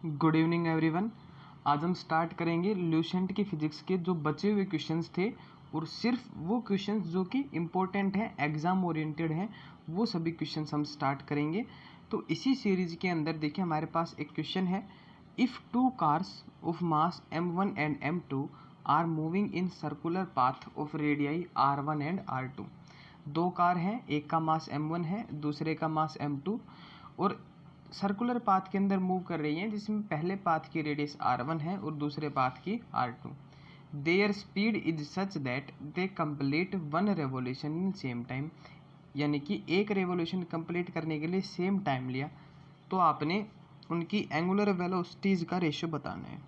Good evening everyone. आज हम start करेंगे ल्यूसेंट की फिजिक्स के जो बचे हुए क्वेश्चंस थे, और सिर्फ वो क्वेश्चंस जो कि इम्पोर्टेंट हैं, एग्जाम ओरिएंटेड हैं, वो सभी क्वेश्चंस हम स्टार्ट करेंगे। तो इसी सीरीज के अंदर देखिए हमारे पास एक क्वेश्चन है, if two cars of mass m1 and m2 are moving in circular path of radii r1 and r2। दो कार हैं, एक का मास m1 है, दूसरे का मास m2, और सर्कुलर पाथ के अंदर मूव कर रही हैं, जिसमें पहले पाथ की रेडियस r1 है और दूसरे पाथ की r2। There speed is such that they complete one revolution in same time, यानी कि एक रेवोल्यूशन कंप्लीट करने के लिए सेम टाइम लिया। तो आपने उनकी एंगुलर वेलोसिटीज़ का रेशियो बताना है।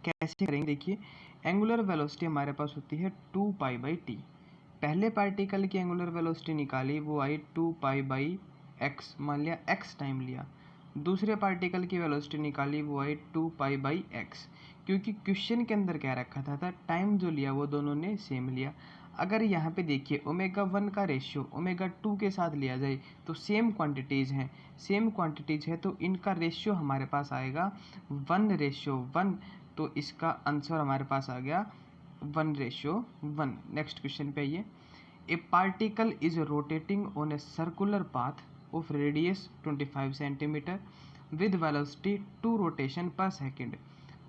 कैसे करेंगे देखिए, एंगुलर वेलोसिटी हमारे पास होती है 2π/t। पहले पार्टिकल की एंगुलर वेलोसिटी निकाली, वो आई 2π/x, मान लिया x टाइम लिया। दूसरे पार्टिकल की वेलोसिटी निकाली, वो आई 2π/x, क्योंकि क्वेश्चन के अंदर क्या रखा था टाइम जो लिया वो दोनों ने सेम लिया। अगर यहाँ पे देखिए ω1 का रेशियो ω2 के साथ लिया जाए तो सेम क्वांटिटीज़ हैं, तो इनका रेशियो हमारे पास आएगा 1:1। तो इसका आंसर हमारे पास आ गया 1:1। नेक्स्ट क्वेश्चन पे आइए। A particle is rotating on a circular path of radius 25 centimetre with velocity 2 rotation per second.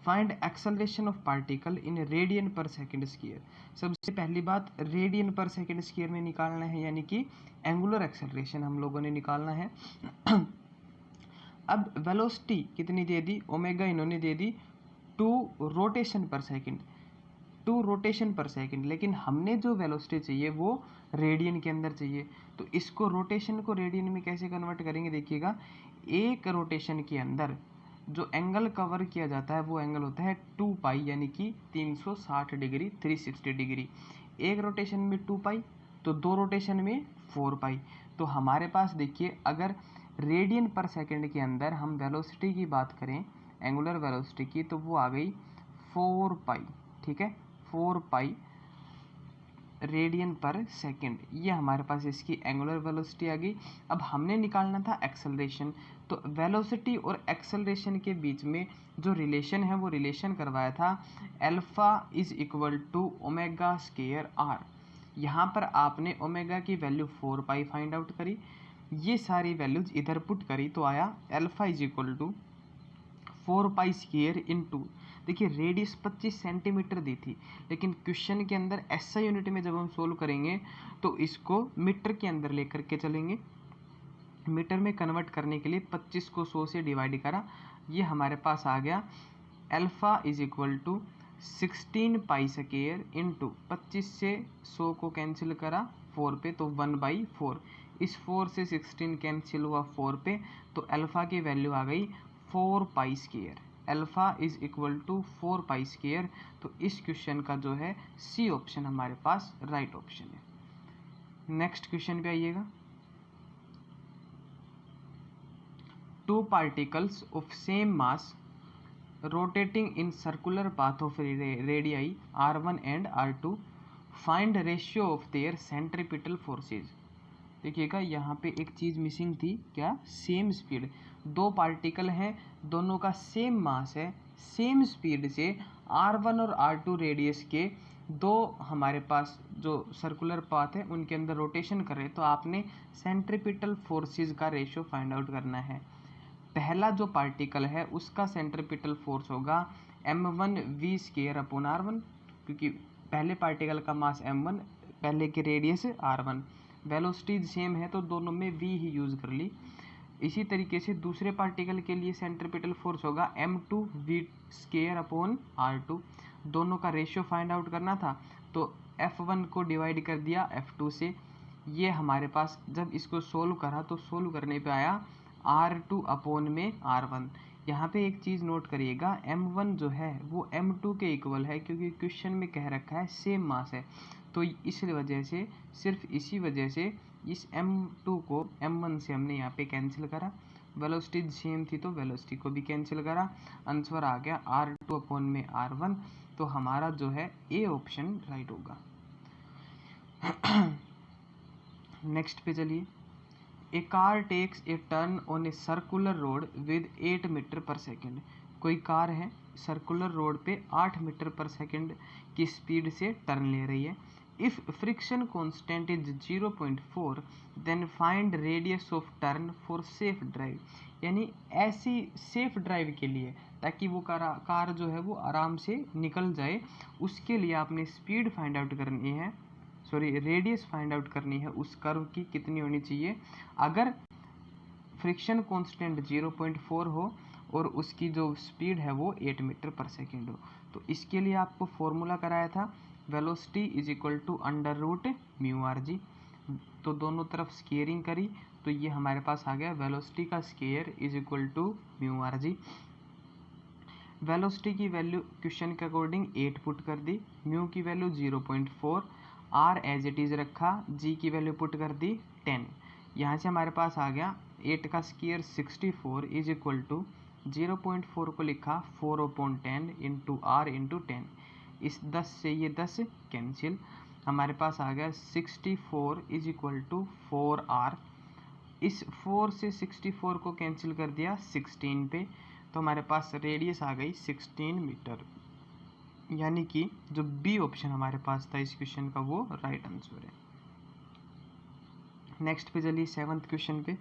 Find acceleration of particle in radian per second square. सबसे पहली बात, रेडियन पर सेकेंड स्क्वायर में निकालना है, यानी कि एंगुलर एक्सेलरेशन हम लोगों ने निकालना है। अब वेलोसिटी कितनी दे दी, ओमेगा इन्होंने दे दी 2 rotation per second, 2 rotation per second, लेकिन हमने जो वेलोसिटी चाहिए वो रेडियन के अंदर चाहिए। तो इसको रोटेशन को रेडियन में कैसे कन्वर्ट करेंगे देखिएगा। एक रोटेशन के अंदर जो एंगल कवर किया जाता है वो एंगल होता है 2π, यानी कि 360 डिग्री, 360 डिग्री। एक रोटेशन में 2π, तो दो रोटेशन में 4π। तो हमारे पास देखिए, अगर रेडियन पर सेकेंड के अंदर हम वेलोसिटी की बात करें, एंगुलर वेलोसिटी की, तो वो आ गई 4π। ठीक है, 4π रेडियन पर सेकेंड, ये हमारे पास इसकी एंगुलर वेलोसिटी आ गई। अब हमने निकालना था एक्सेलरेशन, तो वेलोसिटी और एक्सेलरेशन के बीच में जो रिलेशन है वो रिलेशन करवाया था alpha is equal to omega square r. यहाँ पर आपने ओमेगा की वैल्यू 4π फाइंड आउट करी, ये सारी वैल्यूज इधर पुट करी, तो आया alpha is equal to 4π square into, देखिए रेडियस 25 सेंटीमीटर दी थी, लेकिन क्वेश्चन के अंदर SI यूनिट में जब हम सोल्व करेंगे तो इसको मीटर के अंदर लेकर के चलेंगे। मीटर में कन्वर्ट करने के लिए 25 को 100 से डिवाइड करा, ये हमारे पास आ गया alpha is equal to 16π square into 25 से 100 को कैंसिल करा 4 पे, तो 1/4। इस 4 से 16 कैंसिल हुआ 4 पे, तो अल्फा की वैल्यू आ गई 4π square. Alpha is equal to 4π square. तो इस क्वेश्चन का जो है सी ऑप्शन हमारे पास राइट ऑप्शन है। नेक्स्ट क्वेश्चन पे आइएगा। Two particles of same mass rotating in circular path of radii r1 and r2, find ratio of their centripetal forces. देखिएगा यहाँ पे एक चीज़ मिसिंग थी, क्या, सेम स्पीड। दो पार्टिकल हैं, दोनों का सेम मास है, सेम स्पीड से r1 और r2 रेडियस के दो हमारे पास जो सर्कुलर पाथ है उनके अंदर रोटेशन कर रहे हैं, तो आपने सेंट्रीपिटल फोर्सेज का रेशियो फाइंड आउट करना है। पहला जो पार्टिकल है उसका सेंट्रीपिटल फोर्स होगा m1v स्क्वायर अपॉन r1, क्योंकि पहले पार्टिकल का मास m1, पहले की रेडियस r1, वेलोसिटी सेम है तो दोनों में v ही यूज़ कर ली। इसी तरीके से दूसरे पार्टिकल के लिए सेंट्रीपिटल फोर्स होगा m2v स्क्वायर अपॉन r2। दोनों का रेशियो फाइंड आउट करना था, तो f1 को डिवाइड कर दिया f2 से। ये हमारे पास जब इसको सोल्व करा तो सोल्व करने पे आया r2 अपॉन में r1। यहाँ पे एक चीज़ नोट करिएगा, m1 जो है वो m2 के इक्वल है, क्योंकि क्वेश्चन में कह रखा है सेम मास है, तो इस वजह से, सिर्फ इसी वजह से इस m2 को m1 से हमने यहाँ पे कैंसिल करा। वेलोसिटी सेम थी तो वेलोसिटी को भी कैंसिल करा, आंसर आ गया r2 अपॉन में r1। तो हमारा जो है ए ऑप्शन राइट होगा। नेक्स्ट पे चलिए। A car takes a turn on a circular road with 8 metre पर सेकेंड। कोई कार है सर्कुलर रोड पे 8 मीटर पर सेकेंड की स्पीड से टर्न ले रही है। If friction constant is 0.4 then find radius of turn for safe drive. यानी ऐसी सेफ ड्राइव के लिए, ताकि वो कार जो है वो आराम से निकल जाए, उसके लिए आपने स्पीड फाइंड आउट करनी है, रेडियस फाइंड आउट करनी है उस कर्व की कितनी होनी चाहिए। अगर फ्रिक्शन कांस्टेंट 0.4 हो और उसकी जो स्पीड है वो 8 मीटर पर सेकेंड हो, तो इसके लिए आपको फॉर्मूला कराया था velocity is equal to under root mu are g. तो दोनों तरफ स्केयरिंग करी तो ये हमारे पास आ गया वेलोसिटी का square is equal to mu R G. Velocity की वैल्यू क्वेश्चन के अकॉर्डिंग 8 पुट कर दी, म्यू की value 0.4, R as it is रखा, जी की वैल्यू पुट कर दी 10। यहाँ से हमारे पास आ गया 8 का स्केयर 64 इज इक्वल टू 0.4 को लिखा 4/10 इंटू आर इंटू 10। इस 10 से ये 10 कैंसिल, हमारे पास आ गया 64 इज इक्वल टू 4r। इस 4 से 64 को कैंसिल कर दिया 16 पे, तो हमारे पास रेडियस आ गई 16 मीटर। यानी कि जो बी ऑप्शन हमारे पास था इस क्वेश्चन का वो राइट आंसर है। नेक्स्ट पे चलिए 7th क्वेश्चन पे।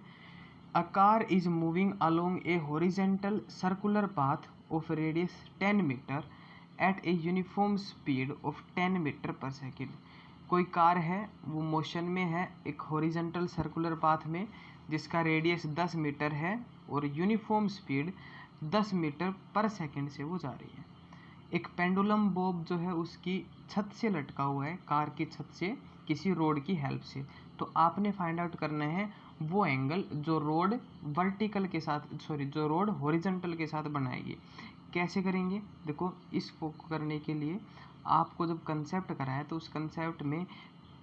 A car is moving along a horizontal circular path of radius 10 metre at a uniform speed of 10 metre पर सेकेंड। कोई कार है वो मोशन में है एक हॉरिजेंटल सर्कुलर पाथ में जिसका रेडियस 10 मीटर है और यूनिफॉर्म स्पीड 10 मीटर पर सेकेंड से वो जा रही है। एक पेंडुलम बॉब जो है उसकी छत से लटका हुआ है, कार की छत से किसी रोड की हेल्प से। तो आपने फाइंड आउट करना है वो एंगल जो रोड वर्टिकल के साथ जो रोड हॉरिजॉन्टल के साथ बनाएगी। कैसे करेंगे? देखो, इसको करने के लिए आपको जब कंसेप्ट कराया तो उस कंसेप्ट में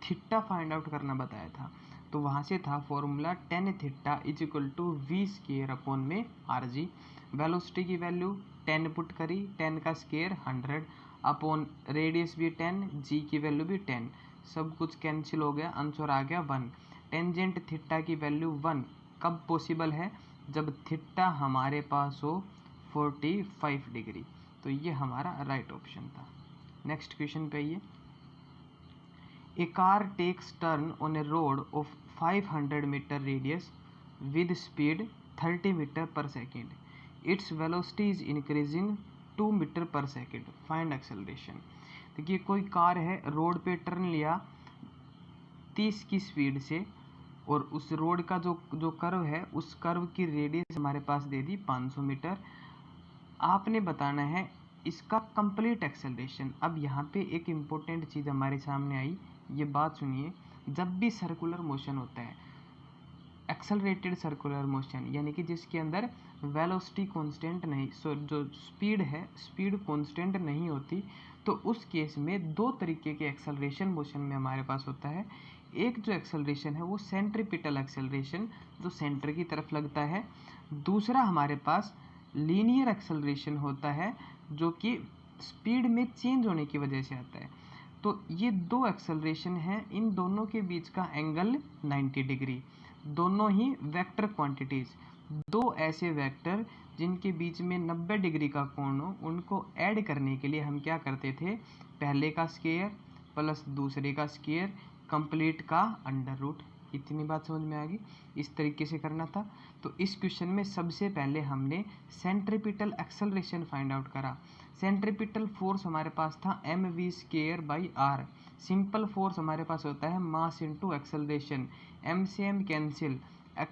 थीटा फाइंड आउट करना बताया था। तो वहाँ से था formula tan theta is equal to v square upon में आर जी। वेलोसिटी की वैल्यू 10 पुट करी, 10 का स्केयर 100 अपॉन रेडियस भी 10, जी की वैल्यू भी 10, सब कुछ कैंसिल हो गया, आंसर आ गया 1। टेंजेंट थीटा की वैल्यू 1 कब पॉसिबल है? जब थीटा हमारे पास हो 45 डिग्री। तो ये हमारा राइट ऑप्शन था। नेक्स्ट क्वेश्चन पे आइए। A car takes turn on a road of 500 metre radius with speed 30 metre पर second. Its velocity is increasing 2 metre पर सेकेंड। Find acceleration. देखिए, कोई कार है, रोड पे टर्न लिया 30 की स्पीड से और उस रोड का जो कर्व है उस कर्व की रेडियस हमारे पास दे दी 500 मीटर। आपने बताना है इसका कंप्लीट एक्सेलरेशन। अब यहाँ पे एक इम्पोर्टेंट चीज़ हमारे सामने आई, ये बात सुनिए। जब भी सर्कुलर मोशन होता है, एक्सेलरेटेड सर्कुलर मोशन, यानी कि जिसके अंदर वेलोसिटी कांस्टेंट नहीं, जो स्पीड है स्पीड कांस्टेंट नहीं होती, तो उस केस में दो तरीके के एक्सेलरेशन मोशन में हमारे पास होता है। एक जो एक्सेलरेशन है वो सेंट्रीपिटल एक्सेलरेशन, जो सेंटर की तरफ लगता है। दूसरा हमारे पास लीनियर एक्सेलरेशन होता है जो कि स्पीड में चेंज होने की वजह से आता है। तो ये दो एक्सेलरेशन हैं, इन दोनों के बीच का एंगल 90 डिग्री। दोनों ही वेक्टर क्वांटिटीज, दो ऐसे वेक्टर जिनके बीच में 90 डिग्री का कोण हो, उनको ऐड करने के लिए हम क्या करते थे? पहले का स्क्वायर प्लस दूसरे का स्क्वायर कंप्लीट का अंडर रूट। इतनी बात समझ में आ गई? इस तरीके से करना था। तो इस क्वेश्चन में सबसे पहले हमने सेंट्रीपिटल एक्सेलरेशन फाइंड आउट करा। सेंट्रीपिटल फोर्स हमारे पास था mv²/r। सिंपल फोर्स हमारे पास होता है मास इनटू एक्सेलरेशन, m से m कैंसिल।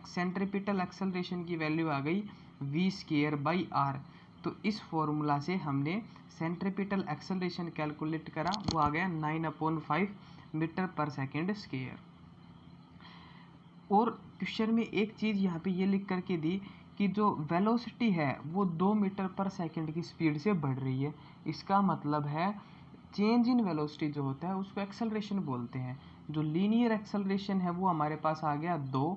सेंट्रीपिटल एक्सेलरेशन की वैल्यू आ गई v²/r। तो इस फॉर्मूला से हमने सेंट्रीपिटल एक्सेलरेशन कैलकुलेट करा, वो आ गया 9/5 मीटर पर सेकेंड स्क्वायर। और क्वेश्चन में एक चीज़ यहाँ पे ये लिख करके दी कि जो वेलोसिटी है वो 2 मीटर पर सेकेंड की स्पीड से बढ़ रही है। इसका मतलब है चेंज इन वेलोसिटी जो होता है उसको एक्सेलरेशन बोलते हैं। जो लीनियर एक्सेलरेशन है वो हमारे पास आ गया 2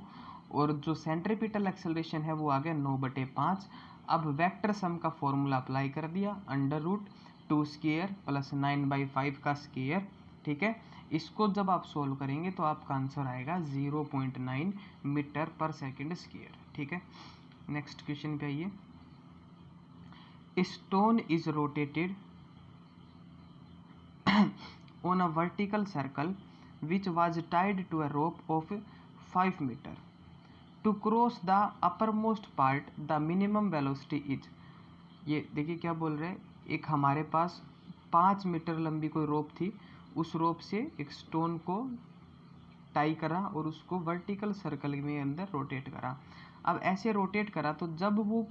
और जो सेंट्रीपिटल एक्सेलरेशन है वो आ गया 9/5। अब वेक्टर सम का फॉर्मूला अप्लाई कर दिया, अंडर रूट 2² प्लस 9/5 का स्क्वायर, ठीक है। इसको जब आप सोल्व करेंगे तो आपका आंसर आएगा 0.9 मीटर पर सेकेंड स्क्वायर। ठीक है, नेक्स्ट क्वेश्चन पे आइए। Stone is rotated on a vertical circle which was tied to a rope of 5 meter. To cross the uppermost part, the minimum velocity is। ये देखिए क्या बोल रहे हैं, एक हमारे पास 5 मीटर लंबी कोई रोप थी, उस रोप से एक स्टोन को टाई करा और उसको वर्टिकल सर्कल में अंदर रोटेट करा। अब ऐसे रोटेट करा तो जब वो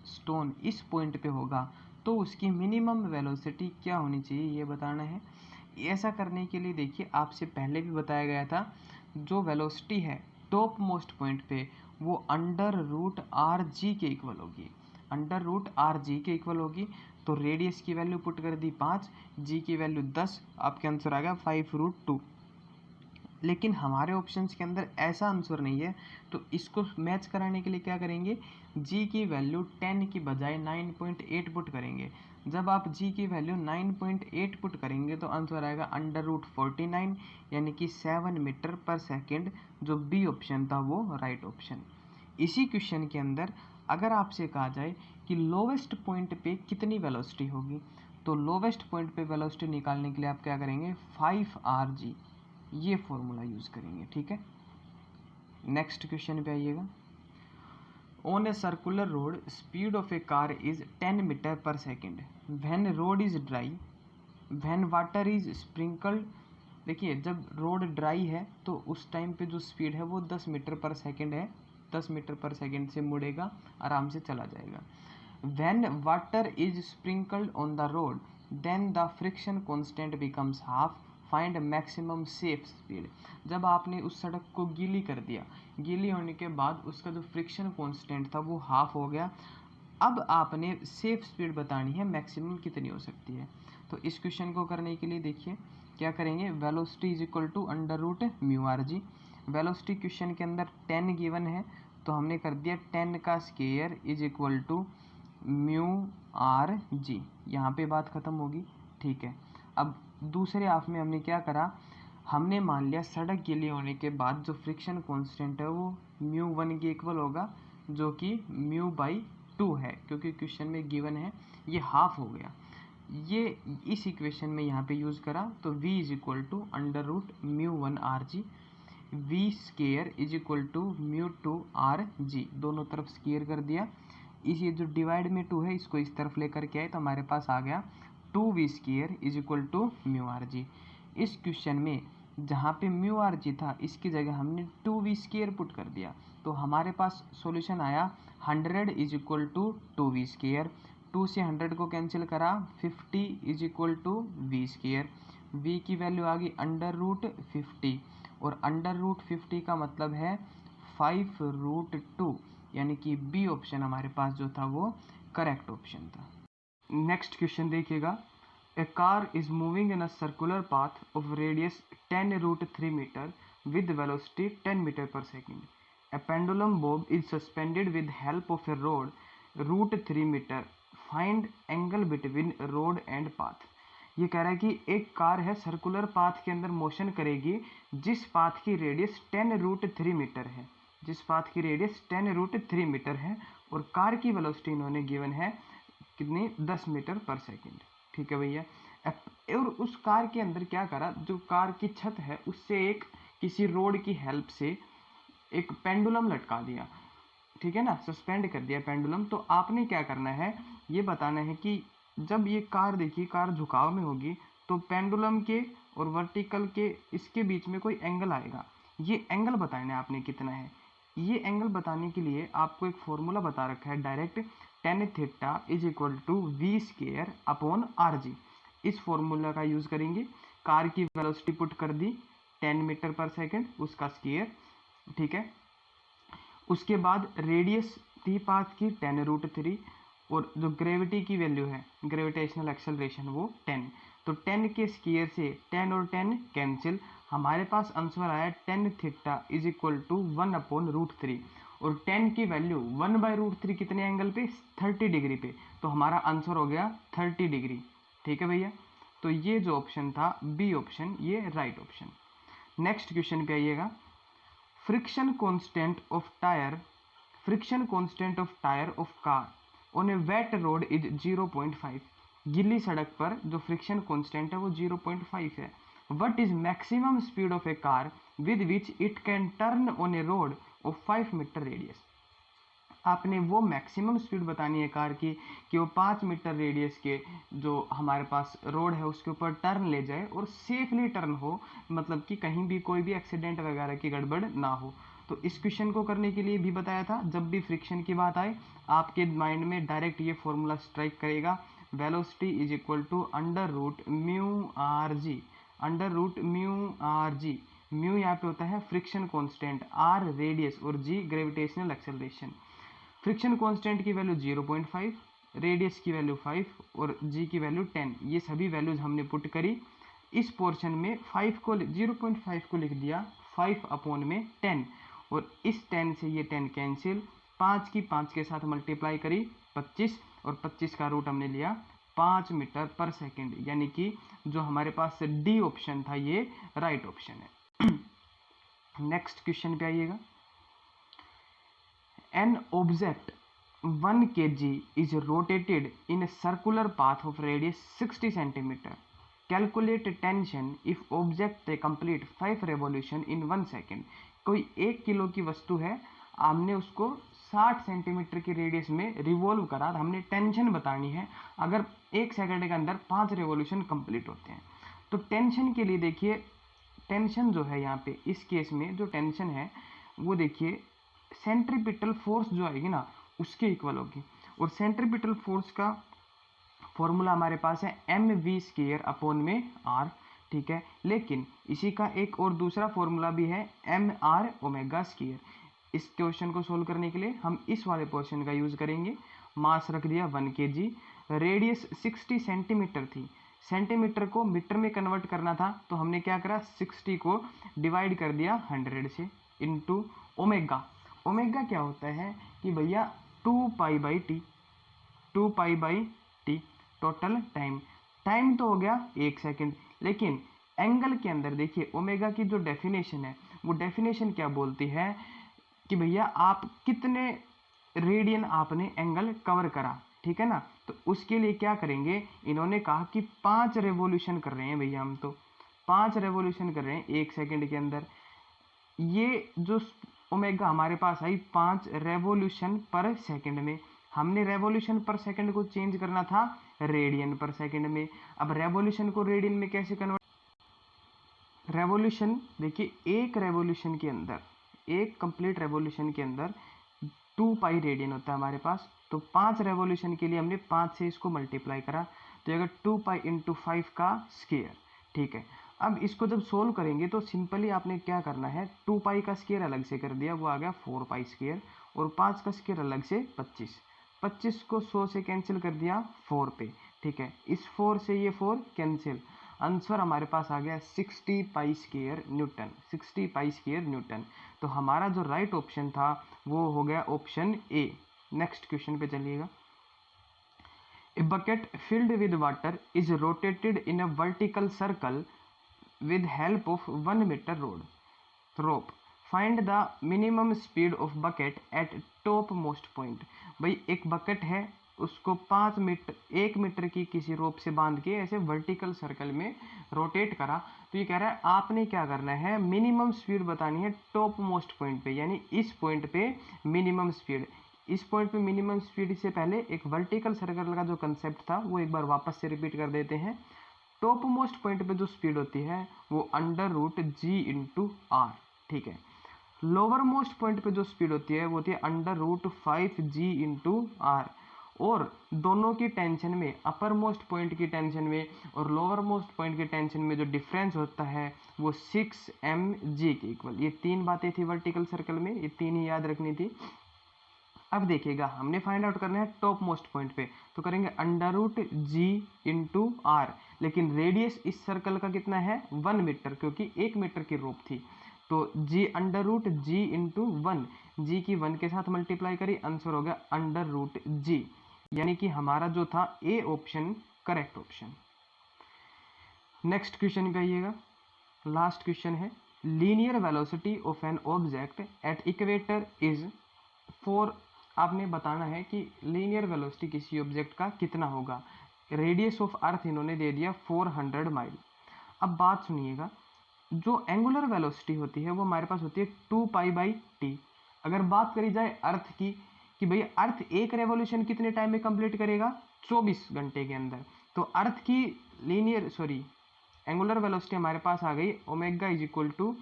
स्टोन इस पॉइंट पे होगा तो उसकी मिनिमम वेलोसिटी क्या होनी चाहिए ये बताना है। ऐसा करने के लिए देखिए आपसे पहले भी बताया गया था, जो वेलोसिटी है टॉप मोस्ट पॉइंट पे वो अंडर रूट आर जी के इक्वल होगी, अंडर रूट आर जी के इक्वल होगी। तो रेडियस की वैल्यू पुट कर दी 5, जी की वैल्यू 10, आपके आंसर आ गया 5√2। लेकिन हमारे ऑप्शंस के अंदर ऐसा आंसर नहीं है, तो इसको मैच कराने के लिए क्या करेंगे, जी की वैल्यू 10 की बजाय 9.8 पुट करेंगे। जब आप जी की वैल्यू 9.8 पुट करेंगे तो आंसर आएगा अंडर रूट 49 यानी कि 7 मीटर पर सेकेंड। जो बी ऑप्शन था वो राइट ऑप्शन। इसी क्वेश्चन के अंदर अगर आपसे कहा जाए कि लोवेस्ट पॉइंट पे कितनी वेलोसिटी होगी, तो लोवेस्ट पॉइंट पे वेलोसिटी निकालने के लिए आप क्या करेंगे, 5rg ये फॉर्मूला यूज करेंगे। ठीक है, नेक्स्ट क्वेश्चन पे आइएगा। On a circular road speed of a car is 10 metre पर second when road is dry when water is sprinkled. देखिए जब रोड ड्राई है तो उस टाइम पे जो स्पीड है वो 10 मीटर पर सेकेंड है, 10 मीटर पर सेकेंड से मुड़ेगा, आराम से चला जाएगा। When water is sprinkled on the road then the friction constant becomes half, find maximum safe speed. जब आपने उस सड़क को गीली कर दिया, गीली होने के बाद उसका जो फ्रिक्शन कांस्टेंट था वो हाफ हो गया। अब आपने सेफ स्पीड बतानी है, मैक्सिमम कितनी हो सकती है। तो इस क्वेश्चन को करने के लिए देखिए क्या करेंगे, velocity is equal to under root mu R G. Velocity question के अंदर 10 गिवन है तो हमने कर दिया 10 का square is equal to mu are g, यहाँ पे बात खत्म होगी। ठीक है, अब दूसरे हाफ में हमने क्या करा, हमने मान लिया सड़क गीली होने के बाद जो फ्रिक्शन कांस्टेंट है वो μ1 के इक्वल होगा, जो कि μ/2 है, क्योंकि क्वेश्चन में गिवन है, ये हाफ हो गया। ये इस इक्वेशन में यहाँ पे यूज करा तो v is equal to under root μ1rg, v square is equal to μ2rg, दोनों तरफ स्केयर कर दिया। इस ये जो डिवाइड में 2 है इसको इस तरफ लेकर के आए तो हमारे पास आ गया 2v square is equal to μrg। इस क्वेश्चन में जहाँ पे μrg था इसकी जगह हमने 2v स्केयर पुट कर दिया तो हमारे पास सॉल्यूशन आया 100 is equal to 2v square. 2 से 100 को कैंसिल करा, 50 is equal to v square. v की वैल्यू आ गई अंडर रूट 50 और अंडर रूट 50 का मतलब है 5√2, यानी कि बी ऑप्शन हमारे पास जो था वो करेक्ट ऑप्शन था। नेक्स्ट क्वेश्चन देखिएगा। A car is moving in a circular path of radius 10√3 metre with velocity 10 metre पर second. A pendulum bob is suspended with help of a rod √3 metre, find angle between rod and path. ये कह रहा है कि एक car है circular path के अंदर मोशन करेगी जिस पाथ की रेडियस 10√3 मीटर है, जिस पाथ की रेडियस 10√3 मीटर है और कार की वेलोसिटी इन्होंने गिवन है कितनी, 10 मीटर पर सेकेंड। ठीक है भैया, और उस कार के अंदर क्या करा, जो कार की छत है उससे एक किसी रोड की हेल्प से एक पेंडुलम लटका दिया, ठीक है ना, सस्पेंड कर दिया पेंडुलम। तो आपने क्या करना है, ये बताना है कि जब ये कार, देखिए कार झुकाव में होगी तो पेंडुलम के और वर्टिकल के इसके बीच में कोई एंगल आएगा, ये एंगल बताना है आपने कितना है। ये एंगल बताने के लिए आपको एक फॉर्मूला बता रखा है direct, tan theta is equal to v square upon rg। इस फॉर्मूला का यूज करेंगे। कार की वेलोसिटी पुट कर दी 10 मीटर पर सेकेंड, उसका स्केयर, ठीक है। उसके बाद रेडियस थी पाथ की 10√3 और जो ग्रेविटी की वैल्यू है, ग्रेविटेशनल एक्सेलरेशन, वो 10। तो 10 के स्केयर से 10 और 10 कैंसिल, हमारे पास आंसर आया tan theta is equal to 1/√3 और 10 की वैल्यू 1/√3 कितने एंगल पे, 30 डिग्री पे, तो हमारा आंसर हो गया 30 डिग्री। ठीक है भैया, तो ये जो ऑप्शन था बी ऑप्शन, ये राइट ऑप्शन। नेक्स्ट क्वेश्चन पे आइएगा। Friction constant of tyre of car on a wet road is 0.5। गीली सड़क पर जो फ्रिक्शन कांस्टेंट है वो 0.5 है। What is maximum speed of a car with which it can turn on a road of 5 metre radius. आपने वो maximum speed बतानी है कार की कि वो 5 मीटर रेडियस के जो हमारे पास रोड है उसके ऊपर टर्न ले जाए और सेफली टर्न हो, मतलब कि कहीं भी कोई भी एक्सीडेंट वगैरह की गड़बड़ ना हो। तो इस क्वेश्चन को करने के लिए भी बताया था, जब भी फ्रिक्शन की बात आए आपके माइंड में डायरेक्ट ये फॉर्मूला स्ट्राइक करेगा, velocity is equal to under root mu are G. Under root mu are G, mu यहाँ पे होता है फ्रिक्शन कांस्टेंट, आर रेडियस और G gravitational acceleration. Friction constant की वैल्यू 0.5, रेडियस की वैल्यू 5 और जी की वैल्यू 10। ये सभी वैल्यूज हमने पुट करी। इस पोर्शन में 0.5 को लिख दिया 5 अपॉन में 10 और इस 10 से ये 10 कैंसिल, 5 की 5 के साथ मल्टीप्लाई करी 25 और 25 का रूट हमने लिया 5 मीटर पर सेकेंड, यानी कि जो हमारे पास डी ऑप्शन था ये राइट ऑप्शन है। नेक्स्ट क्वेश्चन पे आइएगा। An object 1 kg is rotated in a circular path of radius 60 cm. Calculate tension if object complete 5 revolution in 1 second. कोई 1 किलो की वस्तु है, हमने उसको 60 सेंटीमीटर की रेडियस में रिवॉल्व करा, हमने टेंशन बतानी है अगर 1 सेकंड के अंदर 5 रेवोल्यूशन कंप्लीट होते हैं। तो टेंशन के लिए देखिए, टेंशन जो है यहाँ पे इस केस में जो टेंशन है वो देखिए सेंट्रीपिटल फोर्स जो आएगी ना उसके इक्वल होगी, और सेंट्रीपिटल फोर्स का फॉर्मूला हमारे पास है एम वी स्क्वायर अपॉन में आर, ठीक है। लेकिन इसी का एक और दूसरा फॉर्मूला भी है एम आर ओमेगा स्क्वायर। इस क्वेश्चन को सोल्व करने के लिए हम इस वाले पोर्शन का यूज करेंगे। मास रख दिया 1 kg, रेडियस 60 सेंटीमीटर थी, सेंटीमीटर को मीटर में कन्वर्ट करना था तो हमने क्या करा 60 को डिवाइड कर दिया 100 से इनटू ओमेगा। ओमेगा क्या होता है कि भैया 2 pi by T total time. Time तो हो गया 1 सेकंड, लेकिन एंगल के अंदर देखिए ओमेगा की जो डेफिनेशन है वो डेफिनेशन क्या बोलती है कि भैया आप कितने रेडियन आपने एंगल कवर करा, ठीक है ना। तो उसके लिए क्या करेंगे, इन्होंने कहा कि 5 रेवोल्यूशन कर रहे हैं भैया, हम तो 5 रेवोल्यूशन कर रहे हैं 1 सेकंड के अंदर। ये जो ओमेगा हमारे पास आई 5 रेवोल्यूशन पर सेकंड में, हमने रेवोल्यूशन पर सेकंड को चेंज करना था रेडियन पर सेकंड में। अब रेवोल्यूशन को रेडियन में कैसे कन्वर्ट, रेवोल्यूशन देखिए एक रेवोल्यूशन के अंदर, एक कंप्लीट रेवोल्यूशन के अंदर 2 पाई रेडियन होता है हमारे पास। तो 5 रेवोल्यूशन के लिए हमने 5 से इसको मल्टीप्लाई करा, तो अगर 2 पाई इंटू 5 का स्क्वायर, ठीक है। अब इसको जब सोल्व करेंगे तो सिंपली आपने क्या करना है, 2 पाई का स्क्वायर अलग से कर दिया, वो आ गया 4 पाई स्क्वायर, और 5 का स्क्वायर अलग से 25 को 100 से कैंसिल कर दिया 4 पे, ठीक है। इस 4 से ये 4 कैंसिल, आंसर हमारे पास आ गया 60 pi square Newton, 60 pi square Newton. तो हमारा जो राइट ऑप्शन था वो हो गया ऑप्शन ए। नेक्स्ट क्वेश्चन पे चलिएगा। A bucket filled with water is rotated in a vertical circle with help of 1 meter rope. Find the minimum speed of bucket at topmost point. भाई एक bucket है, उसको 1 मीटर की किसी रोप से बांध के ऐसे वर्टिकल सर्कल में रोटेट करा। तो ये कह रहा है आपने क्या करना है, मिनिमम स्पीड बतानी है टॉप मोस्ट पॉइंट पे, यानी इस पॉइंट पे मिनिमम स्पीड। इस पॉइंट पे मिनिमम स्पीड से पहले एक वर्टिकल सर्कल का जो कंसेप्ट था वो एक बार वापस से रिपीट कर देते हैं। टॉप मोस्ट पॉइंट पे जो स्पीड होती है वो under root G into R, ठीक है। लोअर मोस्ट पॉइंट पे जो स्पीड होती है वो होती है under root 5g into are. और दोनों की टेंशन में, अपर मोस्ट पॉइंट की टेंशन में और लोअर मोस्ट पॉइंट की टेंशन में जो डिफरेंस होता है वो 6mg के इक्वल। ये 3 बातें थी वर्टिकल सर्कल में, ये 3 ही याद रखनी थी। अब देखिएगा हमने फाइंड आउट करना है टॉप मोस्ट पॉइंट पे, तो करेंगे under root G into R, लेकिन रेडियस इस सर्कल का कितना है 1 मीटर, क्योंकि 1 मीटर की रोप थी। तो जी अंडर रूट जी इंटू 1, जी की 1 के साथ मल्टीप्लाई करी, आंसर हो गया अंडर रूट जी, यानी कि हमारा जो था A option correct option. Next question पे आइएगा, लास्ट क्वेश्चन है linear velocity of an object at equator is 4। आपने बताना है कि लीनियर वेलोसिटी किसी ऑब्जेक्ट का कितना होगा। रेडियस ऑफ अर्थ इन्होंने दे दिया 400 माइल। अब बात सुनिएगा, जो एंगुलर वेलोसिटी होती है वो हमारे पास होती है 2π/t। अगर बात करी जाए अर्थ की कि भाई अर्थ एक रेवोल्यूशन कितने टाइम में कंप्लीट करेगा, 24 घंटे के अंदर, तो अर्थ की एंगुलर वेलोसिटी हमारे पास आ गई ओमेगा इज इक्वल टू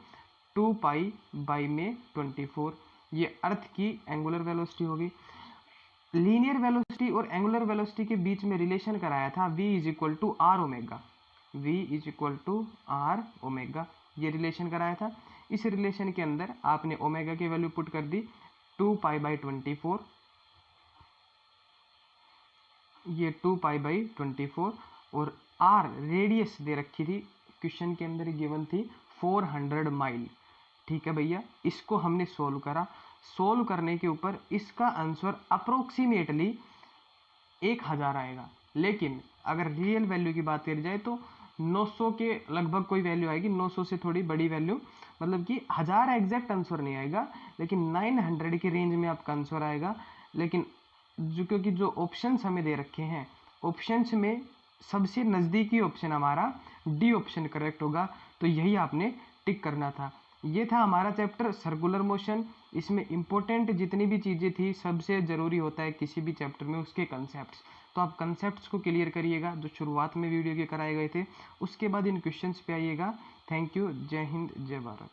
2π/24। ये अर्थ की एंगुलर वेलोसिटी होगी। लीनियर वेलोसिटी और एंगुलर वेलोसिटी के बीच में रिलेशन कराया था v is equal to R omega, v is equal to R omega, ये रिलेशन कराया था। इस रिलेशन के अंदर आपने ओमेगा की वैल्यू पुट कर दी 2π/24, ये 2π/24, और आर रेडियस दे रखी थी क्वेश्चन के अंदर गिवन थी 400 माइल। ठीक है भैया, इसको हमने सोल्व करा। सोल्व करने के ऊपर इसका आंसर अप्रोक्सीमेटली 1000 आएगा, लेकिन अगर रियल वैल्यू की बात करी जाए तो 900 के लगभग कोई वैल्यू आएगी, 900 से थोड़ी बड़ी वैल्यू, मतलब कि 1000 एग्जैक्ट आंसर नहीं आएगा, लेकिन 900 के रेंज में आपका आंसर आएगा। लेकिन क्योंकि जो ऑप्शंस हमें दे रखे हैं, ऑप्शंस में सबसे नज़दीकी ऑप्शन हमारा डी ऑप्शन करेक्ट होगा, तो यही आपने टिक करना था। ये था हमारा चैप्टर सर्कुलर मोशन। इसमें इंपॉर्टेंट जितनी भी चीज़ें थी, सबसे ज़रूरी होता है किसी भी चैप्टर में उसके कंसेप्ट्स। तो आप कंसेप्ट्स को क्लियर करिएगा जो शुरुआत में वीडियो के कराए गए थे, उसके बाद इन क्वेश्चंस पे आइएगा। Thank you. जय हिंद, जय भारत।